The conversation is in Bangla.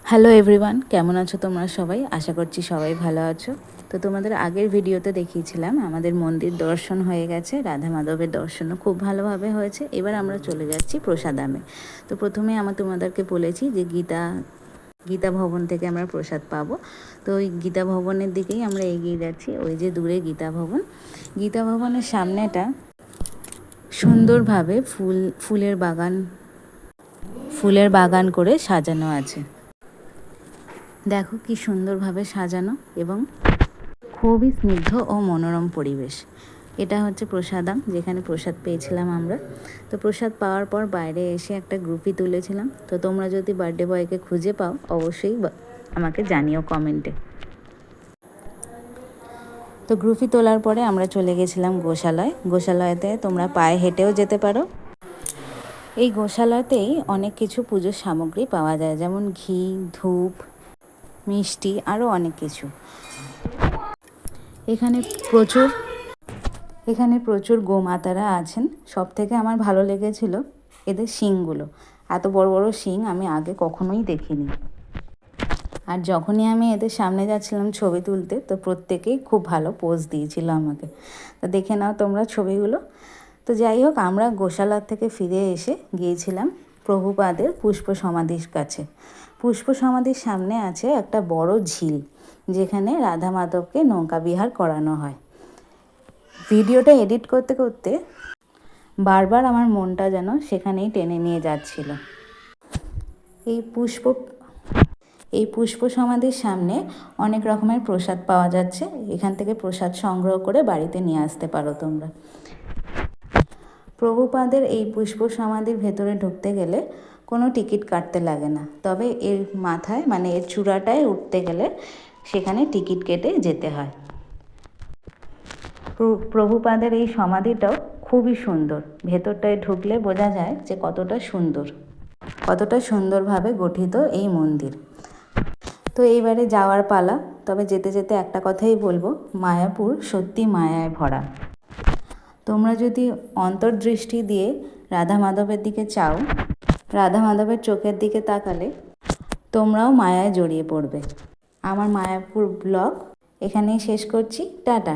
হ্যালো এভরিওয়ান, কেমন আছো তোমরা সবাই? আশা করছি সবাই ভালো আছো। তো তোমাদের আগের ভিডিওতে দেখিয়েছিলাম আমাদের মন্দির দর্শন হয়ে গেছে, রাধা মাধবের দর্শনও খুব ভালোভাবে হয়েছে। এবার আমরা চলে যাচ্ছি প্রসাদামে। তো প্রথমে তোমাদেরকে বলেছি যে গীতা ভবন থেকে আমরা প্রসাদ পাবো। তো ওই গীতা ভবনের দিকেই আমরা এগিয়ে যাচ্ছি। ওই যে দূরে গীতা ভবন, গীতা ভবনের সামনেটা সুন্দরভাবে ফুলের বাগান করে সাজানো আছে। দেখো কি সুন্দরভাবে সাজানো এবং খুবই স্নিগ্ধ ও মনোরম পরিবেশ। এটা হচ্ছে প্রসাদাম, যেখানে প্রসাদ পেয়েছিলাম আমরা। তো প্রসাদ পাওয়ার পর বাইরে এসে একটা গ্রুপি তুলেছিলাম। তো তোমরা যদি বার্থডে বয়কে খুঁজে পাও অবশ্যই আমাকে জানিও কমেন্টে। তো গ্রুপি তোলার পরে আমরা চলে গেছিলাম গোশালয়তে তোমরা পায়ে হেঁটেও যেতে পারো। এই গোশালয়তেই অনেক কিছু পুজোর সামগ্রী পাওয়া যায়, যেমন ঘি, ধূপ, মিষ্টি, আরও অনেক কিছু। এখানে প্রচুর গোমাতারা আছেন। সব থেকে আমার ভালো লেগেছিল এদের শিংগুলো। এত বড় বড় শিং আমি আগে কখনোই দেখিনি। আর যখনই আমি এদের সামনে যাচ্ছিলাম ছবি তুলতে, তো প্রত্যেকেই খুব ভালো পোজ দিয়েছিল আমাকে। তো দেখে নাও তোমরা ছবিগুলো। তো যাই হোক, আমরা গোশালা থেকে ফিরে এসে গিয়েছিলাম প্রভুপাদের পুষ্প সমাধির কাছে। পুষ্প সমাধির সামনে আছে একটা বড় ঝিল, যেখানে রাধা মাধবকে নৌকা বিহার করানো হয়। ভিডিওটা এডিট করতে করতে বারবার আমার মনটা যেন সেখানেই টেনে নিয়ে যাচ্ছিল। এই পুষ্প সমাধির সামনে অনেক রকমের প্রসাদ পাওয়া যাচ্ছে। এখান থেকে প্রসাদ সংগ্রহ করে বাড়িতে নিয়ে আসতে পারো তোমরা। প্রভুপাদের এই পুষ্প সমাধির ভেতরে ঢুকতে গেলে কোনো টিকিট কাটতে লাগে না, তবে এর মাথায় মানে এর চূড়াটায় উঠতে গেলে সেখানে টিকিট কেটে যেতে হয়। প্রভুপাদের এই সমাধিটাও খুবই সুন্দর। ভেতরটায় ঢুকলে বোঝা যায় যে কতটা সুন্দরভাবে গঠিত এই মন্দির। তো এইবারে যাওয়ার পালা। তবে যেতে যেতে একটা কথাই বলবো, মায়াপুর সত্যি মায়ায় ভরা। তোমরা যদি অন্তর্দৃষ্টি দিয়ে রাধা মাধবের দিকে চাও, রাধা মাধবের চোখের দিকে তাকালে তোমরাও মায়ায় জড়িয়ে পড়বে। আমার মায়াপুর ব্লগ এখানেই শেষ করছি। টাটা।